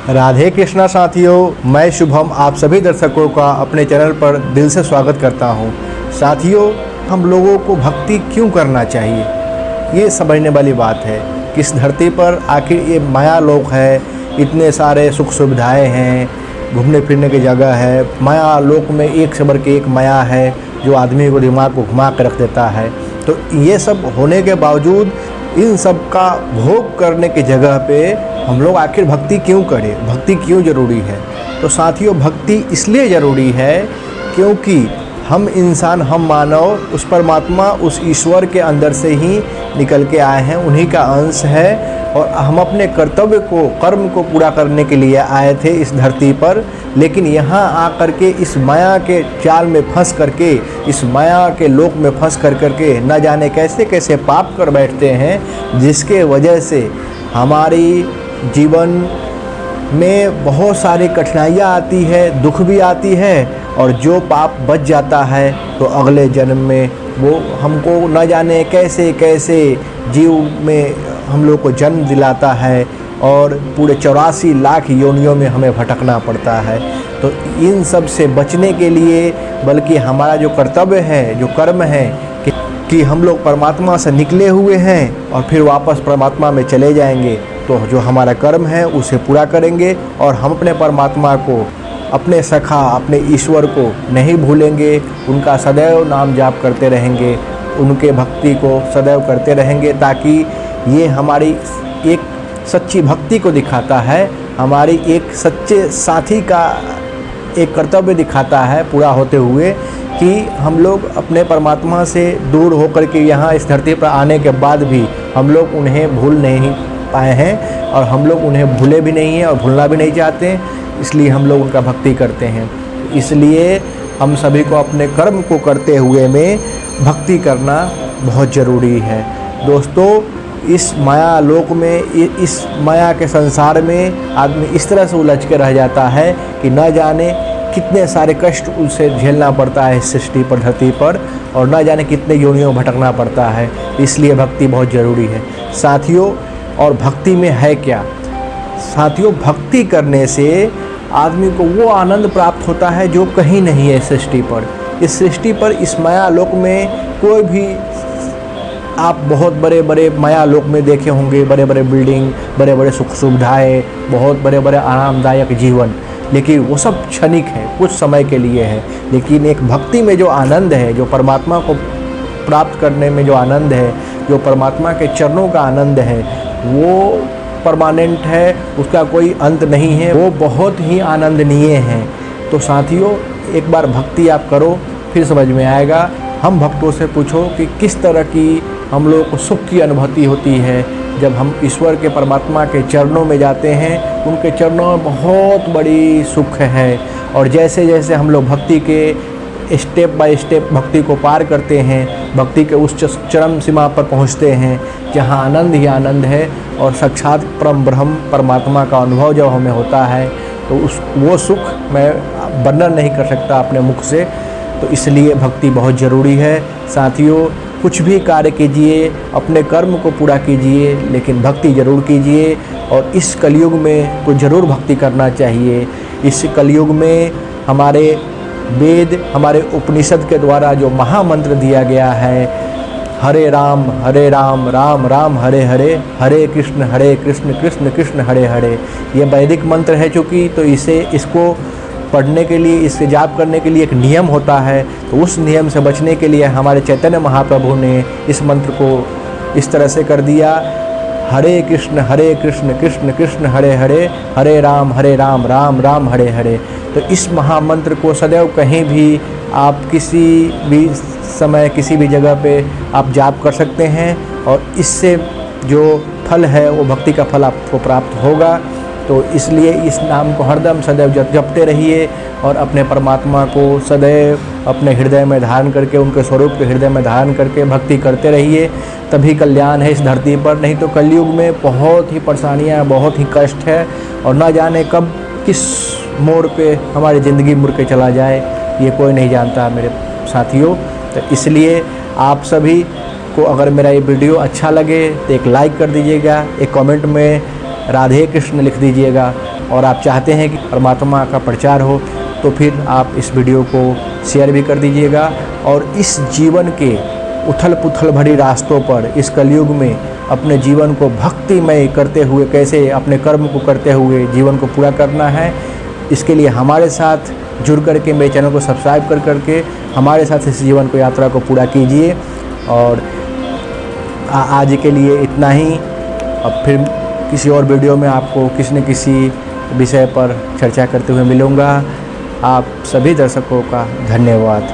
राधे कृष्णा साथियों, मैं शुभम आप सभी दर्शकों का अपने चैनल पर दिल से स्वागत करता हूं। साथियों, हम लोगों को भक्ति क्यों करना चाहिए, ये समझने वाली बात है कि इस धरती पर आखिर ये माया लोक है, इतने सारे सुख सुविधाएं हैं, घूमने फिरने की जगह है। माया लोक में एक से बढ़ के एक माया है जो आदमी को दिमाग को घुमा कर रख देता है। तो ये सब होने के बावजूद इन सब का भोग करने की जगह पे हम लोग आखिर भक्ति क्यों करें, भक्ति क्यों ज़रूरी है। तो साथियों, भक्ति इसलिए ज़रूरी है क्योंकि हम इंसान, हम मानव उस परमात्मा, उस ईश्वर के अंदर से ही निकल के आए हैं, उन्हीं का अंश है। और हम अपने कर्तव्य को, कर्म को पूरा करने के लिए आए थे इस धरती पर। लेकिन यहाँ आकर के इस माया के जाल में फंस करके, इस माया के लोक में फंस करके न जाने कैसे कैसे पाप कर बैठते हैं, जिसके वजह से हमारी जीवन में बहुत सारी कठिनाइयाँ आती है, दुख भी आती है। और जो पाप बच जाता है तो अगले जन्म में वो हमको न जाने कैसे कैसे जीव में हम लोग को जन्म दिलाता है और पूरे 84 लाख योनियों में हमें भटकना पड़ता है। तो इन सब से बचने के लिए, बल्कि हमारा जो कर्तव्य है, जो कर्म है कि हम लोग परमात्मा से निकले हुए हैं और फिर वापस परमात्मा में चले जाएंगे, तो जो हमारा कर्म है उसे पूरा करेंगे और हम अपने परमात्मा को, अपने सखा, अपने ईश्वर को नहीं भूलेंगे। उनका सदैव नाम जाप करते रहेंगे, उनके भक्ति को सदैव करते रहेंगे, ताकि ये हमारी एक सच्ची भक्ति को दिखाता है, हमारी एक सच्चे साथी का एक कर्तव्य दिखाता है पूरा होते हुए, कि हम लोग अपने परमात्मा से दूर होकर के यहाँ इस धरती पर आने के बाद भी हम लोग उन्हें भूल नहीं पाए हैं और हम लोग उन्हें भूले भी नहीं हैं और भूलना भी नहीं चाहते। इसलिए हम लोग उनका भक्ति करते हैं। इसलिए हम सभी को अपने कर्म को करते हुए में भक्ति करना बहुत ज़रूरी है। दोस्तों, इस माया लोक में, इस माया के संसार में आदमी इस तरह से उलझ के रह जाता है कि न जाने कितने सारे कष्ट उसे झेलना पड़ता है इस सृष्टि पर, धरती पर, और न जाने कितने योनियों में भटकना पड़ता है। इसलिए भक्ति बहुत ज़रूरी है साथियों। और भक्ति में है क्या साथियों? भक्ति करने से आदमी को वो आनंद प्राप्त होता है जो कहीं नहीं है सृष्टि पर। इस सृष्टि पर, इस माया लोक में कोई भी आप बहुत बड़े बड़े माया लोक में देखे होंगे, बड़े बड़े बिल्डिंग, बड़े बड़े सुख सुविधाएँ, बहुत बड़े बड़े आरामदायक जीवन, लेकिन वो सब क्षणिक है, कुछ समय के लिए है। लेकिन एक भक्ति में जो आनंद है, जो परमात्मा को प्राप्त करने में जो आनंद है, जो परमात्मा के चरणों का आनंद है, वो परमानेंट है, उसका कोई अंत नहीं है, वो बहुत ही आनंदनीय है। तो साथियों, एक बार भक्ति आप करो, फिर समझ में आएगा। हम भक्तों से पूछो कि किस तरह की हम लोग को सुख की अनुभूति होती है जब हम ईश्वर के, परमात्मा के चरणों में जाते हैं। उनके चरणों में बहुत बड़ी सुख है। और जैसे जैसे हम लोग भक्ति के स्टेप बाय स्टेप भक्ति को पार करते हैं, भक्ति के उस चरम सीमा पर पहुंचते हैं जहां आनंद ही आनंद है और साक्षात परम ब्रह्म परमात्मा का अनुभव जब हमें होता है, तो वो सुख मैं वर्णन नहीं कर सकता अपने मुख से। तो इसलिए भक्ति बहुत ज़रूरी है साथियों। कुछ भी कार्य कीजिए, अपने कर्म को पूरा कीजिए, लेकिन भक्ति ज़रूर कीजिए। और इस कलयुग में तो ज़रूर भक्ति करना चाहिए। इस कलयुग में हमारे वेद, हमारे उपनिषद के द्वारा जो महामंत्र दिया गया है, हरे राम राम राम हरे हरे, हरे कृष्ण कृष्ण कृष्ण हरे हरे, ये वैदिक मंत्र है चूँकि, तो इसको पढ़ने के लिए, इससे जाप करने के लिए एक नियम होता है। तो उस नियम से बचने के लिए हमारे चैतन्य महाप्रभु ने इस मंत्र को इस तरह से कर दिया, हरे कृष्ण कृष्ण कृष्ण हरे हरे, हरे राम राम राम हरे हरे। तो इस महामंत्र को सदैव कहीं भी आप किसी भी समय, किसी भी जगह पे आप जाप कर सकते हैं और इससे जो फल है वो भक्ति का फल आपको प्राप्त होगा। तो इसलिए इस नाम को हरदम सदैव जपते रहिए और अपने परमात्मा को सदैव अपने हृदय में धारण करके, उनके स्वरूप के हृदय में धारण करके भक्ति करते रहिए। तभी कल्याण है इस धरती पर। नहीं तो कलयुग में बहुत ही परेशानियाँ, बहुत ही कष्ट है और न जाने कब किस मोड़ पे हमारी ज़िंदगी मुड़ के चला जाए, ये कोई नहीं जानता मेरे साथियों। तो इसलिए आप सभी को अगर मेरा ये वीडियो अच्छा लगे तो एक लाइक कर दीजिएगा, एक कमेंट में राधे कृष्ण लिख दीजिएगा और आप चाहते हैं कि परमात्मा का प्रचार हो, तो फिर आप इस वीडियो को शेयर भी कर दीजिएगा। और इस जीवन के उथल पुथल भरी रास्तों पर, इस कलयुग में अपने जीवन को भक्तिमय करते हुए, कैसे अपने कर्म को करते हुए जीवन को पूरा करना है, इसके लिए हमारे साथ जुड़ करके मेरे चैनल को सब्सक्राइब कर करके हमारे साथ इस जीवन को यात्रा को पूरा कीजिए। और आज के लिए इतना ही। अब फिर किसी और वीडियो में आपको किसी न किसी विषय पर चर्चा करते हुए मिलूँगा। आप सभी दर्शकों का धन्यवाद।